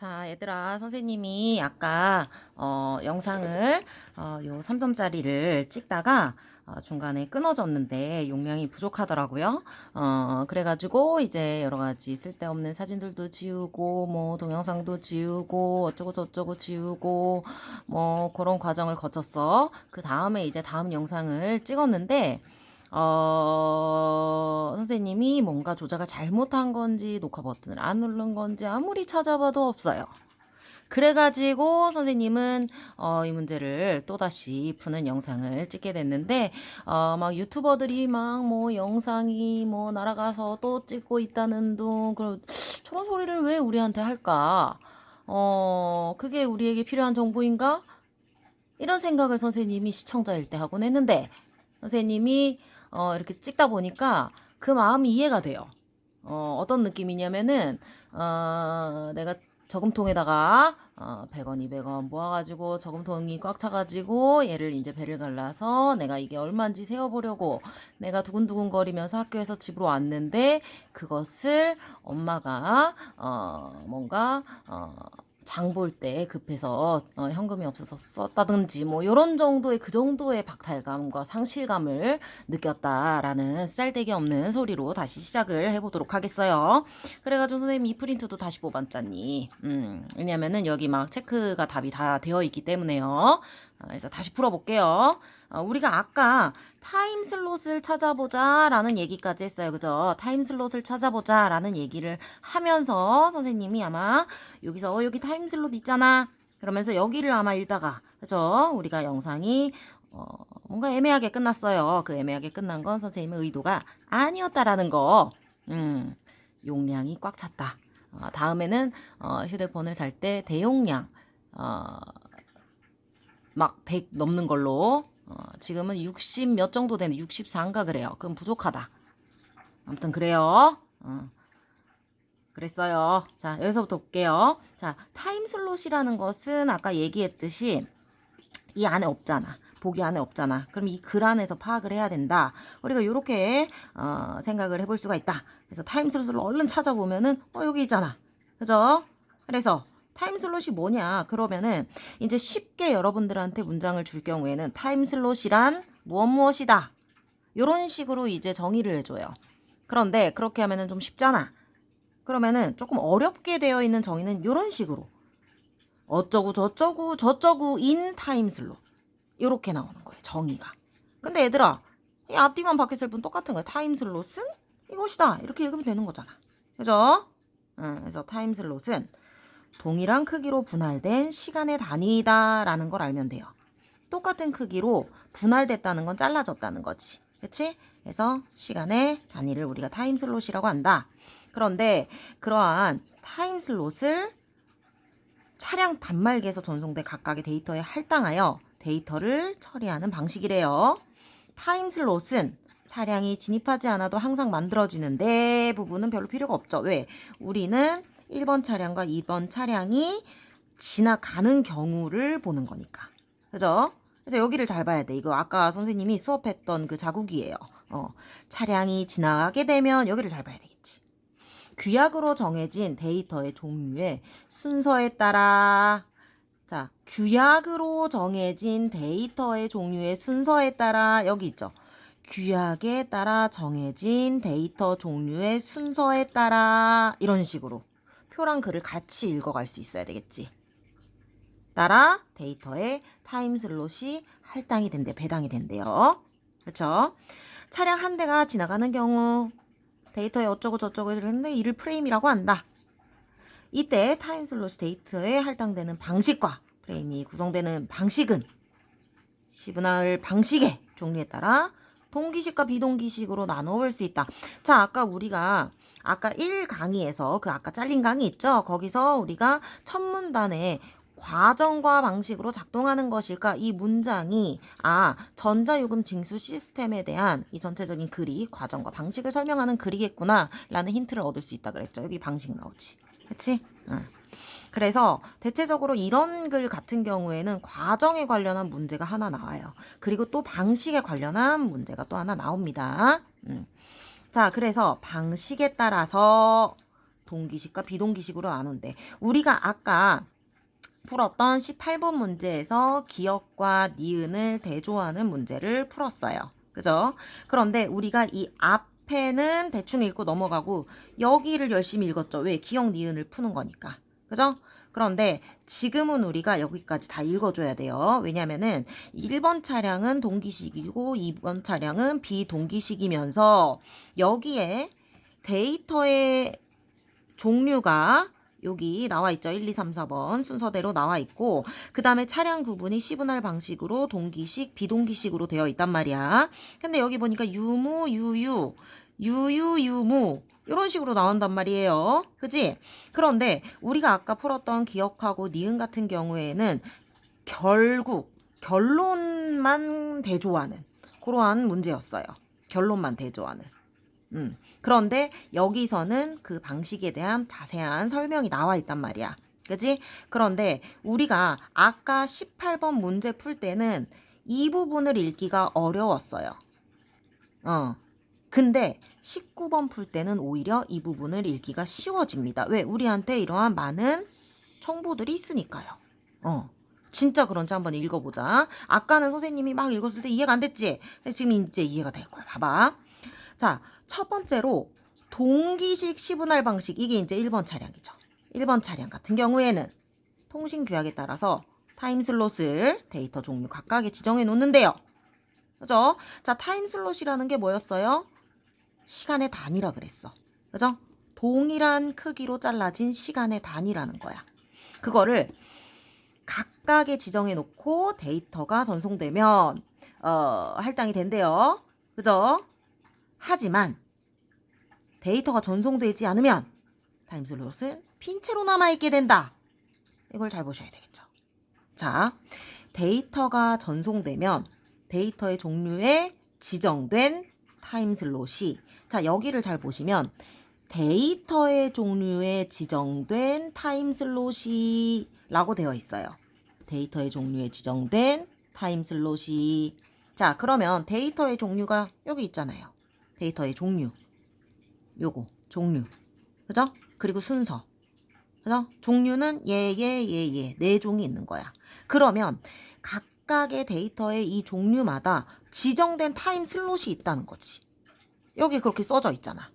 자, 얘들아, 선생님이 아까 영상을 요 3점짜리를 찍다가 중간에 끊어졌는데 용량이 부족하더라고요. 그래가지고 이제 여러 가지 쓸데없는 사진들도 지우고 뭐 동영상도 지우고 어쩌고 저쩌고 지우고 뭐 그런 과정을 거쳤어. 그 다음에 이제 다음 영상을 찍었는데 선생님이 뭔가 조작을 잘못한 건지 녹화 버튼을 안 누른 건지 아무리 찾아봐도 없어요. 그래가지고 선생님은 이 문제를 또다시 푸는 영상을 찍게 됐는데 막 유튜버들이 막 뭐 영상이 뭐 날아가서 또 찍고 있다는 둥 저런 소리를 왜 우리한테 할까? 그게 우리에게 필요한 정보인가? 이런 생각을 선생님이 시청자일 때 하곤 했는데 선생님이 이렇게 찍다 보니까 그 마음이 이해가 돼요. 어떤 느낌이냐면은 내가 저금통에다가 100원, 200원 모아가지고 저금통이 꽉 차가지고 얘를 이제 배를 갈라서 내가 이게 얼마인지 세어보려고 내가 두근두근거리면서 학교에서 집으로 왔는데 그것을 엄마가 뭔가 장 볼 때 급해서 현금이 없어서 썼다든지 뭐 요런 정도의 그 정도의 박탈감과 상실감을 느꼈다라는 쌀데기 없는 소리로 다시 시작을 해보도록 하겠어요. 그래가지고 선생님 이 프린트도 다시 뽑았잖니. 왜냐면은 여기 막 체크가 답이 다 되어 있기 때문에요. 그래서 다시 풀어볼게요. 우리가 아까 타임슬롯을 찾아보자 라는 얘기까지 했어요. 그죠? 타임슬롯을 찾아보자 라는 얘기를 하면서 선생님이 아마 여기서 여기 타임슬롯 있잖아. 그러면서 여기를 아마 읽다가 그죠? 우리가 영상이 뭔가 애매하게 끝났어요. 그 애매하게 끝난 건 선생님의 의도가 아니었다라는 거. 용량이 꽉 찼다. 다음에는 휴대폰을 살 때 대용량 막 100 넘는 걸로 지금은 60 몇 정도 되는 64인가 그래요. 그럼 부족하다. 아무튼 그래요. 그랬어요. 자, 여기서부터 볼게요. 자, 타임슬롯이라는 것은 아까 얘기했듯이 이 안에 없잖아. 보기 안에 없잖아. 그럼 이 글 안에서 파악을 해야 된다. 우리가 이렇게 생각을 해볼 수가 있다. 그래서 타임슬롯을 얼른 찾아보면은 여기 있잖아. 그죠? 그래서 타임슬롯이 뭐냐? 그러면은 이제 쉽게 여러분들한테 문장을 줄 경우에는 타임슬롯이란 무엇이다. 이런 식으로 이제 정의를 해줘요. 그런데 그렇게 하면은 좀 쉽잖아. 그러면은 조금 어렵게 되어 있는 정의는 이런 식으로 어쩌고 저쩌고 저쩌고 인 타임슬롯 이렇게 나오는 거예요. 정의가. 근데 얘들아 이 앞뒤만 바뀌었을 뿐 똑같은 거야. 타임슬롯은 이것이다. 이렇게 읽으면 되는 거잖아. 그죠? 그래서 타임슬롯은 동일한 크기로 분할된 시간의 단위다라는 걸 알면 돼요. 똑같은 크기로 분할됐다는 건 잘라졌다는 거지. 그치? 그래서 시간의 단위를 우리가 타임슬롯이라고 한다. 그런데 그러한 타임슬롯을 차량 단말기에서 전송된 각각의 데이터에 할당하여 데이터를 처리하는 방식이래요. 타임슬롯은 차량이 진입하지 않아도 항상 만들어지는데 부분은 별로 필요가 없죠. 왜? 우리는 1번 차량과 2번 차량이 지나가는 경우를 보는 거니까. 그죠? 그래서 여기를 잘 봐야 돼. 이거 아까 선생님이 수업했던 그 자국이에요. 차량이 지나가게 되면 여기를 잘 봐야 되겠지. 규약으로 정해진 데이터의 종류의 순서에 따라 자, 규약으로 정해진 데이터의 종류의 순서에 따라 여기 있죠. 규약에 따라 정해진 데이터 종류의 순서에 따라 이런 식으로 표랑 글을 같이 읽어갈 수 있어야 되겠지. 따라 데이터의 타임슬롯이 할당이 된대, 배당이 된대요. 그렇죠? 차량 한 대가 지나가는 경우 데이터에 어쩌고 저쩌고 이랬는데 이를 프레임이라고 한다. 이때 타임슬롯이 데이터에 할당되는 방식과 프레임이 구성되는 방식은 시분할 방식의 종류에 따라 동기식과 비동기식으로 나누어 볼 수 있다. 자, 아까 1강의에서 그 아까 잘린 강의 있죠? 거기서 우리가 첫 문단에 과정과 방식으로 작동하는 것일까? 이 문장이 전자요금 징수 시스템에 대한 이 전체적인 글이 과정과 방식을 설명하는 글이겠구나 라는 힌트를 얻을 수 있다 그랬죠. 여기 방식 나오지. 그치? 그래서 대체적으로 이런 글 같은 경우에는 과정에 관련한 문제가 하나 나와요. 그리고 또 방식에 관련한 문제가 또 하나 나옵니다. 자, 그래서 방식에 따라서 동기식과 비동기식으로 나누는데 우리가 아까 풀었던 18번 문제에서 기역과 니은을 대조하는 문제를 풀었어요. 그죠? 그런데 우리가 이 앞에는 대충 읽고 넘어가고 여기를 열심히 읽었죠. 왜? 기역, 니은을 푸는 거니까. 그죠? 그런데 지금은 우리가 여기까지 다 읽어줘야 돼요. 왜냐면은 1번 차량은 동기식이고 2번 차량은 비동기식이면서 여기에 데이터의 종류가 여기 나와 있죠. 1, 2, 3, 4번 순서대로 나와 있고 그 다음에 차량 구분이 시분할 방식으로 동기식, 비동기식으로 되어 있단 말이야. 근데 여기 보니까 유무, 유유, 유유, 유무 이런 식으로 나온단 말이에요. 그지? 그런데 우리가 아까 풀었던 기억하고 니은 같은 경우에는 결국 결론만 대조하는 그러한 문제였어요. 결론만 대조하는. 그런데 여기서는 그 방식에 대한 자세한 설명이 나와 있단 말이야. 그지? 그런데 우리가 아까 18번 문제 풀 때는 이 부분을 읽기가 어려웠어요. 근데 19번 풀 때는 오히려 이 부분을 읽기가 쉬워집니다. 왜? 우리한테 이러한 많은 정보들이 있으니까요. 진짜 그런지 한번 읽어보자. 아까는 선생님이 막 읽었을 때 이해가 안 됐지? 지금 이제 이해가 될 거야. 봐봐. 자, 첫 번째로 동기식 시분할 방식. 이게 이제 1번 차량이죠. 1번 차량 같은 경우에는 통신 규약에 따라서 타임슬롯을 데이터 종류 각각에 지정해 놓는데요. 그죠? 자, 타임슬롯이라는 게 뭐였어요? 시간의 단위라 그랬어. 그죠? 동일한 크기로 잘라진 시간의 단위라는 거야. 그거를 각각에 지정해 놓고 데이터가 전송되면 할당이 된대요. 그죠? 하지만 데이터가 전송되지 않으면 타임슬롯은 빈 채로 남아있게 된다. 이걸 잘 보셔야 되겠죠. 자, 데이터가 전송되면 데이터의 종류에 지정된 타임슬롯이 자, 여기를 잘 보시면 데이터의 종류에 지정된 타임슬롯이 라고 되어 있어요. 데이터의 종류에 지정된 타임슬롯이 자, 그러면 데이터의 종류가 여기 있잖아요. 데이터의 종류 요거 종류 그죠? 그리고 순서 그죠? 종류는 네 종이 있는 거야. 그러면 각각의 데이터의 이 종류마다 지정된 타임 슬롯이 있다는 거지. 여기 그렇게 써져 있잖아.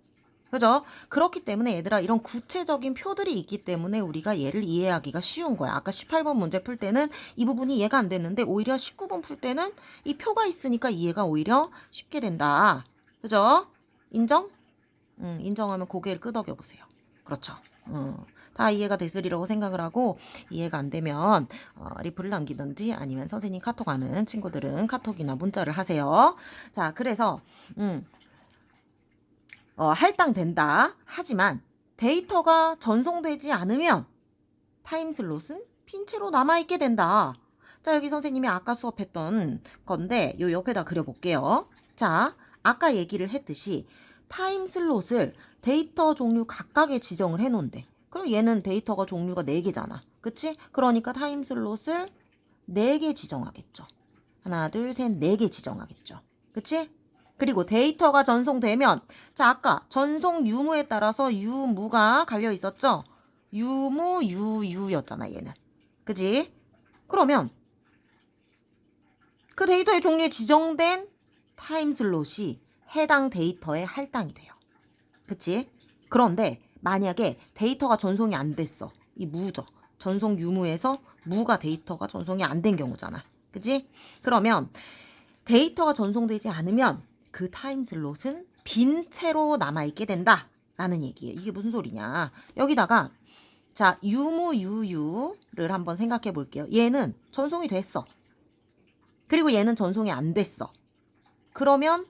그죠? 그렇기 때문에 얘들아 이런 구체적인 표들이 있기 때문에 우리가 얘를 이해하기가 쉬운 거야. 아까 18번 문제 풀 때는 이 부분이 이해가 안 됐는데 오히려 19번 풀 때는 이 표가 있으니까 이해가 오히려 쉽게 된다. 그죠? 인정? 인정하면 고개를 끄덕여 보세요. 그렇죠. 다 이해가 됐으리라고 생각을 하고 이해가 안 되면 리플을 남기든지 아니면 선생님 카톡 하는 친구들은 카톡이나 문자를 하세요. 자, 그래서 할당된다. 하지만 데이터가 전송되지 않으면 타임슬롯은 빈 채로 남아있게 된다. 자, 여기 선생님이 아까 수업했던 건데 요 옆에다 그려볼게요. 자, 아까 얘기를 했듯이 타임슬롯을 데이터 종류 각각에 지정을 해놓은대. 그럼 얘는 데이터가 종류가 4개잖아. 그치? 그러니까 타임슬롯을 4개 지정하겠죠. 하나, 둘, 셋, 4개 지정하겠죠. 그치? 그리고 데이터가 전송되면 자, 아까 전송 유무에 따라서 유무가 갈려 있었죠? 유무, 유유였잖아, 얘는. 그치? 그러면 그 데이터의 종류에 지정된 타임슬롯이 해당 데이터에 할당이 돼요. 그치? 그런데 만약에 데이터가 전송이 안 됐어. 이 무죠. 전송 유무에서 무가 데이터가 전송이 안 된 경우잖아. 그치? 그러면 데이터가 전송되지 않으면 그 타임슬롯은 빈 채로 남아있게 된다. 라는 얘기예요. 이게 무슨 소리냐. 여기다가 자, 유무, 유유를 한번 생각해 볼게요. 얘는 전송이 됐어. 그리고 얘는 전송이 안 됐어. 그러면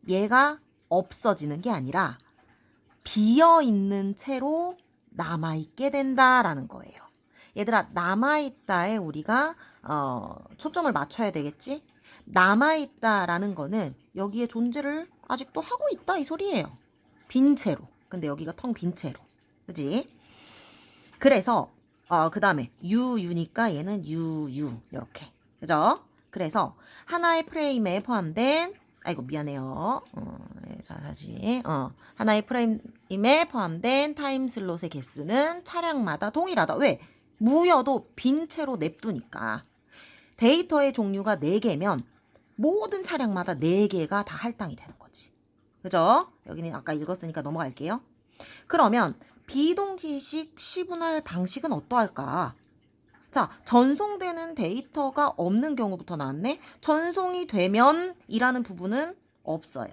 얘가 없어지는 게 아니라 비어있는 채로 남아있게 된다라는 거예요. 얘들아, 남아있다에 우리가 초점을 맞춰야 되겠지? 남아있다라는 거는 여기에 존재를 아직도 하고 있다 이 소리예요. 빈 채로. 근데 여기가 텅 빈 채로. 그지? 그래서 그 다음에 유유니까 얘는 유유 이렇게. 그죠? 그래서 하나의 프레임에 포함된 아이고 미안해요. 자 다시 하나의 임에 포함된 타임슬롯의 개수는 차량마다 동일하다. 왜? 무여도 빈 채로 냅두니까. 데이터의 종류가 4개면 모든 차량마다 4개가 다 할당이 되는 거지. 그죠? 여기는 아까 읽었으니까 넘어갈게요. 그러면 비동기식 시분할 방식은 어떠할까? 자, 전송되는 데이터가 없는 경우부터 나왔네. 전송이 되면 이라는 부분은 없어요.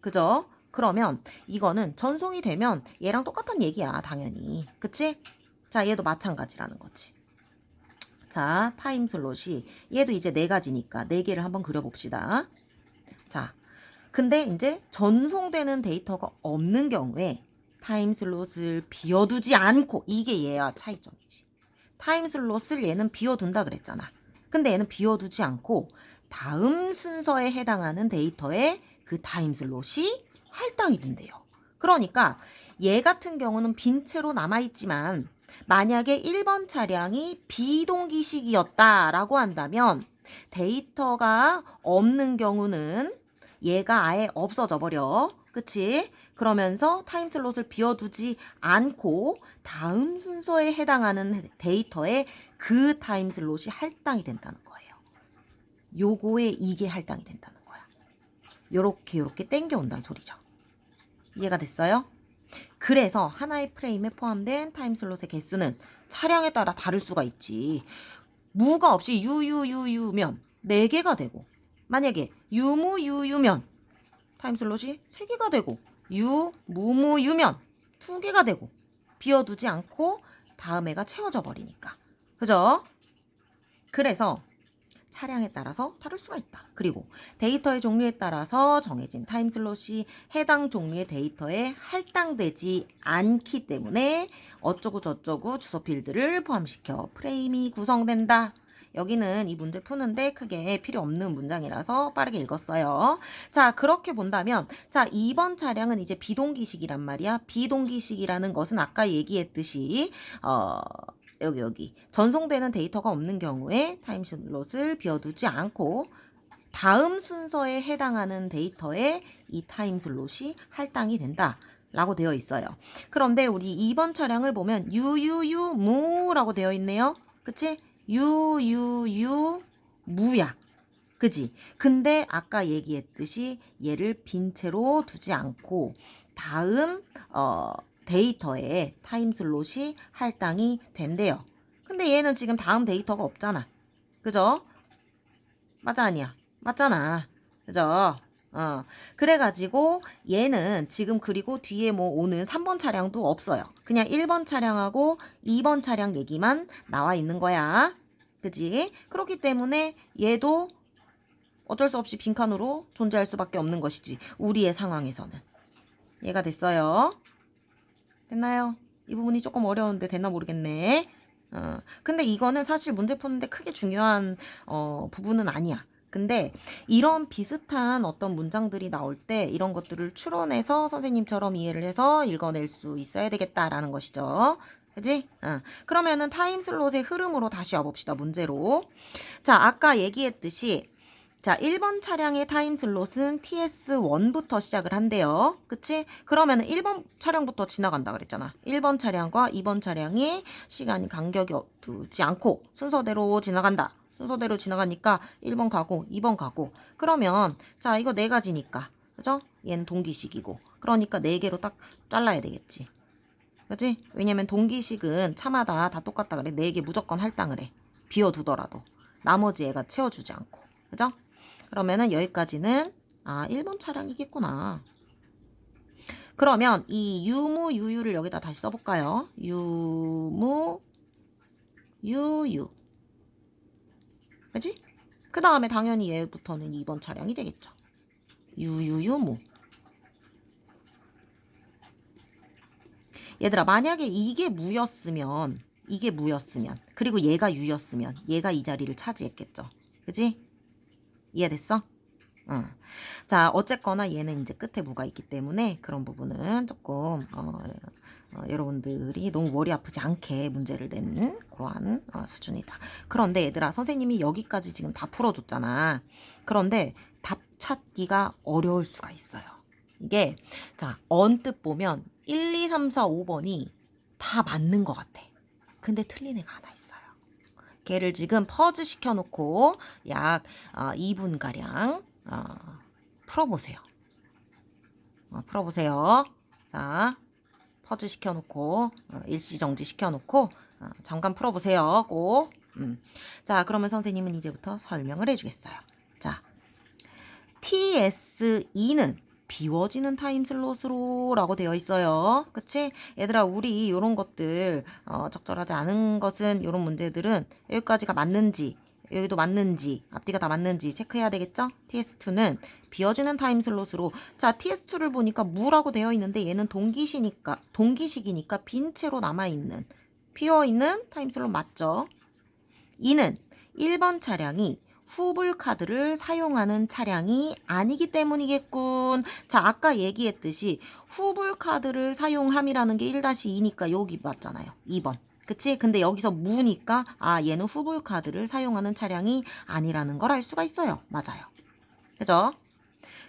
그죠? 그러면 이거는 전송이 되면 얘랑 똑같은 얘기야, 당연히. 그치? 자, 얘도 마찬가지라는 거지. 자, 타임슬롯이 얘도 이제 4가지니까 4개를 한번 그려봅시다. 자, 근데 이제 전송되는 데이터가 없는 경우에 타임슬롯을 비워두지 않고, 이게 얘와 차이점이지. 타임슬롯을 얘는 비워둔다 그랬잖아. 근데 얘는 비워두지 않고 다음 순서에 해당하는 데이터에 그 타임슬롯이 할당이 된대요. 그러니까 얘 같은 경우는 빈 채로 남아있지만 만약에 1번 차량이 비동기식이었다라고 한다면 데이터가 없는 경우는 얘가 아예 없어져 버려. 그치? 그러면서 타임슬롯을 비워두지 않고 다음 순서에 해당하는 데이터에 그 타임슬롯이 할당이 된다는 거예요. 요거에 이게 할당이 된다는 거야. 요렇게 땡겨온다는 소리죠. 이해가 됐어요? 그래서 하나의 프레임에 포함된 타임슬롯의 개수는 차량에 따라 다를 수가 있지. 무가 없이 유유유유면 4개가 되고, 만약에 유무유유면 타임슬롯이 3개가 되고, 무무유면 2개가 되고, 비워두지 않고 다음 해가 채워져 버리니까. 그죠? 그래서 차량에 따라서 다를 수가 있다. 그리고 데이터의 종류에 따라서 정해진 타임슬롯이 해당 종류의 데이터에 할당되지 않기 때문에 어쩌고 저쩌고 주소 필드를 포함시켜 프레임이 구성된다. 여기는 이 문제 푸는데 크게 필요 없는 문장이라서 빠르게 읽었어요. 자, 그렇게 본다면, 자, 2번 차량은 이제 비동기식이란 말이야. 비동기식이라는 것은 아까 얘기했듯이, 여기 전송되는 데이터가 없는 경우에 타임슬롯을 비워두지 않고 다음 순서에 해당하는 데이터에 이 타임슬롯이 할당이 된다 라고 되어 있어요. 그런데 우리 2번 차량을 보면 유유유무라고 되어 있네요. 그치? 유유유무야. 그지? 근데 아까 얘기했듯이 얘를 빈 채로 두지 않고 다음 데이터에 타임슬롯이 할당이 된대요. 근데 얘는 지금 다음 데이터가 없잖아. 그죠? 맞아, 아니야? 맞잖아. 그죠? 그래가지고 얘는 지금 그리고 뒤에 뭐 오는 3번 차량도 없어요. 그냥 1번 차량하고 2번 차량 얘기만 나와 있는 거야. 그지? 그렇기 때문에 얘도 어쩔 수 없이 빈칸으로 존재할 수밖에 없는 것이지. 우리의 상황에서는. 이해가 됐어요? 됐나요? 이 부분이 조금 어려운데 됐나 모르겠네. 근데 이거는 사실 문제 푸는데 크게 중요한 부분은 아니야. 근데 이런 비슷한 어떤 문장들이 나올 때 이런 것들을 추론해서 선생님처럼 이해를 해서 읽어낼 수 있어야 되겠다라는 것이죠. 그지? 그러면은 타임슬롯의 흐름으로 다시 와봅시다. 문제로. 자, 아까 얘기했듯이 자, 1번 차량의 타임슬롯은 TS1부터 시작을 한대요. 그치? 그러면은 1번 차량부터 지나간다 그랬잖아. 1번 차량과 2번 차량이 시간이 간격이 두지 않고 순서대로 지나간다. 순서대로 지나가니까 1번 가고 2번 가고. 그러면 자, 이거 4가지니까. 그죠? 얘는 동기식이고. 그러니까 4개로 딱 잘라야 되겠지. 그치? 왜냐면 동기식은 차마다 다 똑같다 그래. 4개 무조건 할당을 해. 비워두더라도. 나머지 애가 채워주지 않고. 그죠? 그러면은 여기까지는 1번 차량이겠구나. 그러면 이 유무 유유를 여기다 다시 써볼까요? 유무 유유. 그지? 그 다음에 당연히 얘부터는 2번 차량이 되겠죠. 유유유무. 얘들아, 만약에 이게 무였으면 그리고 얘가 유였으면 얘가 이 자리를 차지했겠죠. 그지? 이해됐어? 자, 어쨌거나 얘는 이제 끝에 무가 있기 때문에 그런 부분은 조금 여러분들이 너무 머리 아프지 않게 문제를 내는 그러한 수준이다. 그런데 얘들아, 선생님이 여기까지 지금 다 풀어줬잖아. 그런데 답 찾기가 어려울 수가 있어요. 이게 자, 언뜻 보면 1, 2, 3, 4, 5번이 다 맞는 것 같아. 근데 틀린 애가 하나 있어요. 걔를 지금 퍼즈 시켜놓고 약 2분가량 풀어보세요. 풀어보세요. 자, 퍼즈 시켜놓고 일시정지 시켜놓고 잠깐 풀어보세요. 꼭. 자, 그러면 선생님은 이제부터 설명을 해주겠어요. 자, TS2는 비워지는 타임슬롯으로 라고 되어 있어요. 그치? 얘들아, 우리 이런 것들 적절하지 않은 것은 이런 문제들은 여기까지가 맞는지, 여기도 맞는지, 앞뒤가 다 맞는지 체크해야 되겠죠? TS2는 비워지는 타임슬롯으로. 자, TS2를 보니까 무라고 되어 있는데 얘는 동기식이니까 빈 채로 남아있는, 비어있는 타임슬롯 맞죠? 2는 1번 차량이 후불 카드를 사용하는 차량이 아니기 때문이겠군. 자, 아까 얘기했듯이 후불 카드를 사용함이라는 게 1-2니까 여기 맞잖아요. 2번. 그치? 근데 여기서 무니까 얘는 후불 카드를 사용하는 차량이 아니라는 걸 알 수가 있어요. 맞아요. 그죠?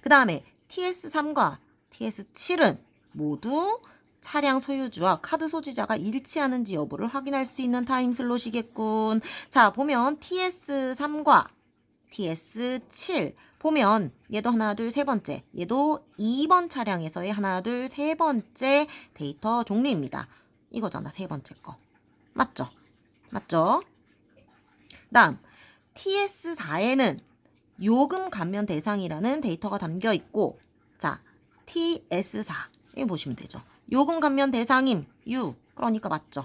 그 다음에 TS3과 TS7은 모두 차량 소유주와 카드 소지자가 일치하는지 여부를 확인할 수 있는 타임슬롯이겠군. 자, 보면 TS3과 TS7 보면 얘도 하나 둘 세 번째, 얘도 2번 차량에서의 하나 둘 세 번째 데이터 종류입니다. 이거잖아, 세 번째 거. 맞죠? 맞죠? 다음 TS4에는 요금 감면 대상이라는 데이터가 담겨 있고, 자, TS4 이거 보시면 되죠. 요금 감면 대상임 U, 그러니까 맞죠.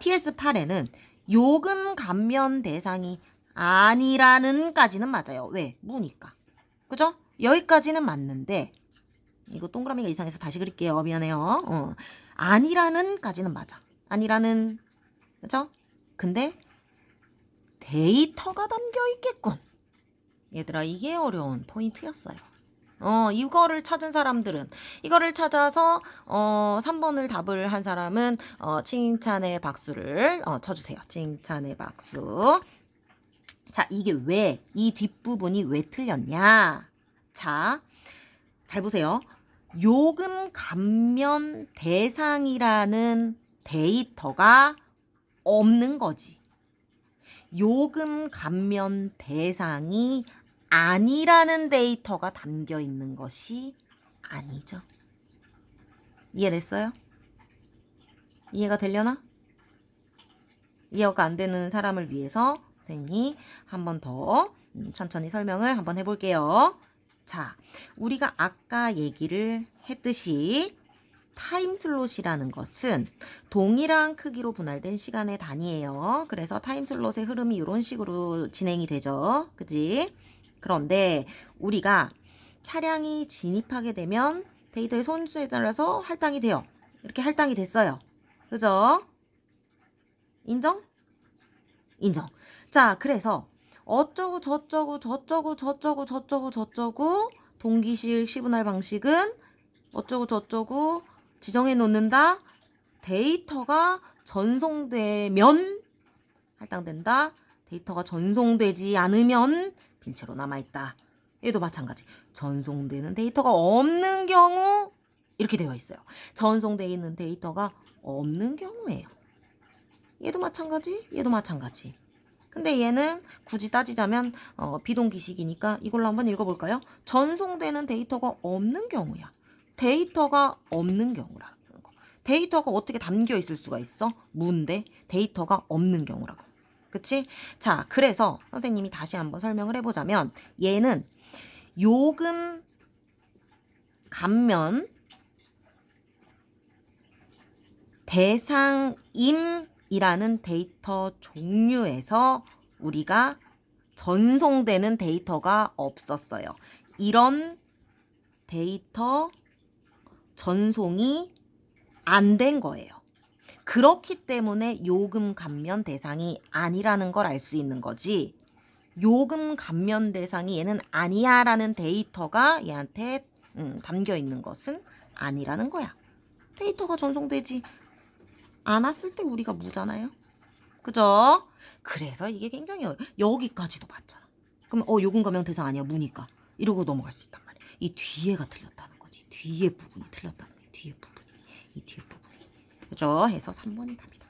TS8에는 요금 감면 대상이 아니라는 까지는 맞아요. 왜? 무니까. 그죠? 여기까지는 맞는데 이거 동그라미가 이상해서 다시 그릴게요. 미안해요. 아니라는 까지는 맞아. 아니라는, 그죠? 근데 데이터가 담겨 있겠군. 얘들아, 이게 어려운 포인트였어요. 이거를 찾은 사람들은, 이거를 찾아서 3번을 답을 한 사람은 칭찬의 박수를 쳐주세요. 칭찬의 박수. 자, 이게 왜, 이 뒷부분이 왜 틀렸냐? 자, 잘 보세요. 요금 감면 대상이라는 데이터가 없는 거지. 요금 감면 대상이 아니라는 데이터가 담겨 있는 것이 아니죠. 이해됐어요? 이해가 되려나? 이해가 안 되는 사람을 위해서 선생님이 한 번 더 천천히 설명을 한번 해볼게요. 자, 우리가 아까 얘기를 했듯이 타임슬롯이라는 것은 동일한 크기로 분할된 시간의 단위예요. 그래서 타임슬롯의 흐름이 이런 식으로 진행이 되죠. 그지? 그런데 우리가 차량이 진입하게 되면 데이터의 손수에 따라서 할당이 돼요. 이렇게 할당이 됐어요. 그죠? 인정? 인정. 자, 그래서 어쩌고 저쩌고 저쩌고 저쩌고 저쩌고 저쩌고 동기식 시분할 방식은 어쩌고 저쩌고 지정해 놓는다. 데이터가 전송되면 할당된다. 데이터가 전송되지 않으면 빈채로 남아있다. 얘도 마찬가지. 전송되는 데이터가 없는 경우 이렇게 되어 있어요. 전송되어 있는 데이터가 없는 경우예요. 얘도 마찬가지, 얘도 마찬가지. 근데 얘는 굳이 따지자면 비동기식이니까 이걸로 한번 읽어볼까요? 전송되는 데이터가 없는 경우야. 데이터가 없는 경우라는 거. 데이터가 어떻게 담겨 있을 수가 있어? 무인데 데이터가 없는 경우라고. 그치? 자, 그래서 선생님이 다시 한번 설명을 해보자면 얘는 요금 감면 대상임이라는 데이터 종류에서 우리가 전송되는 데이터가 없었어요. 이런 데이터 전송이 안 된 거예요. 그렇기 때문에 요금 감면 대상이 아니라는 걸 알 수 있는 거지. 요금 감면 대상이 얘는 아니야 라는 데이터가 얘한테 담겨 있는 것은 아니라는 거야. 데이터가 전송되지 않았을 때 우리가 무잖아요. 그죠? 그래서 이게 굉장히 여기까지도 맞잖아. 그럼 요금 감면 대상 아니야 무니까 이러고 넘어갈 수 있단 말이야. 이 뒤에가 틀렸다는 거지. 뒤에 부분이 틀렸다는 거야. 뒤에 부분이. 이 뒷부분이. 그죠? 해서 3번이 답이다.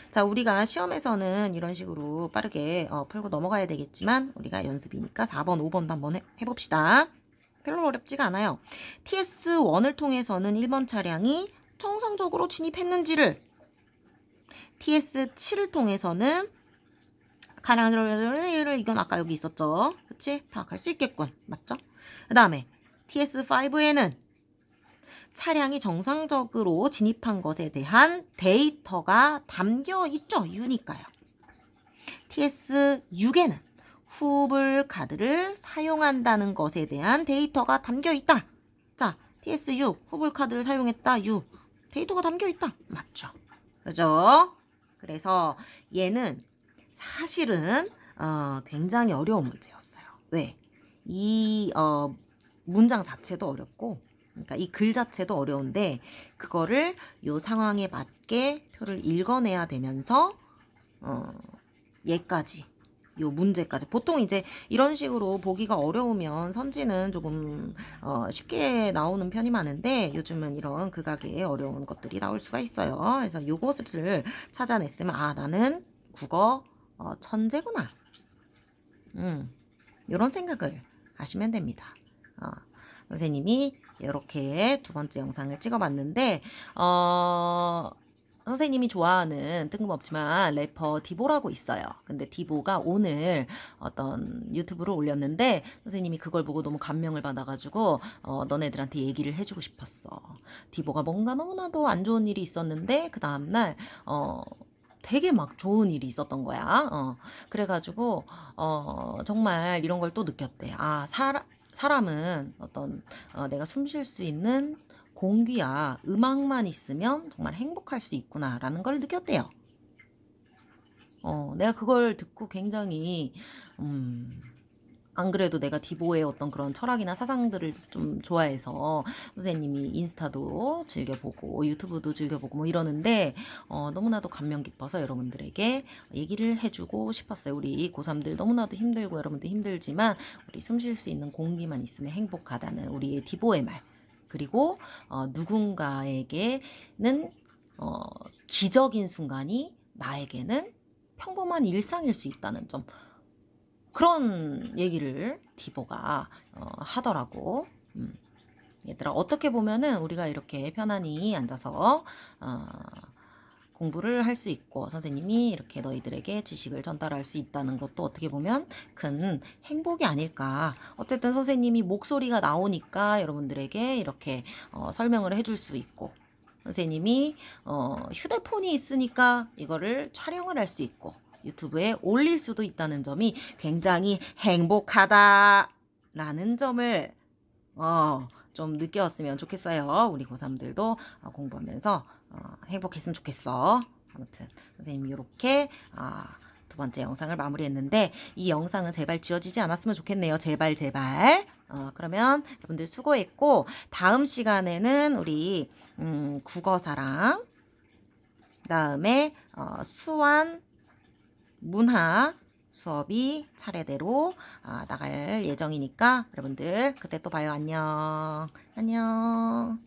자, 우리가 시험에서는 이런 식으로 빠르게 풀고 넘어가야 되겠지만 우리가 연습이니까 4번, 5번도 한번 해봅시다. 별로 어렵지가 않아요. TS1을 통해서는 1번 차량이 정상적으로 진입했는지를, TS7을 통해서는 가량을 이건 아까 여기 있었죠. 그치? 파악할 수 있겠군. 맞죠? 그 다음에 TS5에는 차량이 정상적으로 진입한 것에 대한 데이터가 담겨 있죠. U니까요. TS6에는 후불 카드를 사용한다는 것에 대한 데이터가 담겨 있다. 자, TS6 후불 카드를 사용했다. U 데이터가 담겨 있다. 맞죠? 그죠? 그래서 얘는 사실은 굉장히 어려운 문제였어요. 왜? 이 문장 자체도 어렵고, 그러니까 이 글 자체도 어려운데 그거를 요 상황에 맞게 표를 읽어내야 되면서 얘까지 요 문제까지. 보통 이제 이런 식으로 보기가 어려우면 선지는 조금 쉽게 나오는 편이 많은데 요즘은 이런 극악의 어려운 것들이 나올 수가 있어요. 그래서 요것을 찾아냈으면 아, 나는 국어 천재구나. 이런 생각을 하시면 됩니다. 선생님이 이렇게 두 번째 영상을 찍어봤는데 선생님이 좋아하는 뜬금없지만 래퍼 디보라고 있어요. 근데 디보가 오늘 어떤 유튜브를 올렸는데 선생님이 그걸 보고 너무 감명을 받아가지고 너네들한테 얘기를 해주고 싶었어. 디보가 뭔가 너무나도 안 좋은 일이 있었는데 그 다음날 되게 막 좋은 일이 있었던 거야. 그래가지고 정말 이런 걸 또 느꼈대. 아, 사람은 어떤 내가 숨 쉴 수 있는 공기야 음악만 있으면 정말 행복할 수 있구나라는 걸 느꼈대요. 내가 그걸 듣고 굉장히 안 그래도 내가 디보의 어떤 그런 철학이나 사상들을 좀 좋아해서 선생님이 인스타도 즐겨보고 유튜브도 즐겨보고 뭐 이러는데 너무나도 감명 깊어서 여러분들에게 얘기를 해주고 싶었어요. 우리 고3들 너무나도 힘들고 여러분들 힘들지만 우리 숨 쉴 수 있는 공기만 있으면 행복하다는 우리의 디보의 말. 그리고 누군가에게는 기적인 순간이 나에게는 평범한 일상일 수 있다는 점. 그런 얘기를 디보가 하더라고. 얘들아, 어떻게 보면은 우리가 이렇게 편안히 앉아서 공부를 할 수 있고 선생님이 이렇게 너희들에게 지식을 전달할 수 있다는 것도 어떻게 보면 큰 행복이 아닐까. 어쨌든 선생님이 목소리가 나오니까 여러분들에게 이렇게 설명을 해줄 수 있고 선생님이 휴대폰이 있으니까 이거를 촬영을 할 수 있고 유튜브에 올릴 수도 있다는 점이 굉장히 행복하다라는 점을 좀 느꼈으면 좋겠어요. 우리 고3들도 공부하면서 행복했으면 좋겠어. 아무튼 선생님이 이렇게 두 번째 영상을 마무리했는데 이 영상은 제발 지워지지 않았으면 좋겠네요. 제발 제발. 그러면 여러분들 수고했고 다음 시간에는 우리 국어사랑 그다음에 수완 문학 수업이 차례대로 나갈 예정이니까 여러분들 그때 또 봐요. 안녕. 안녕.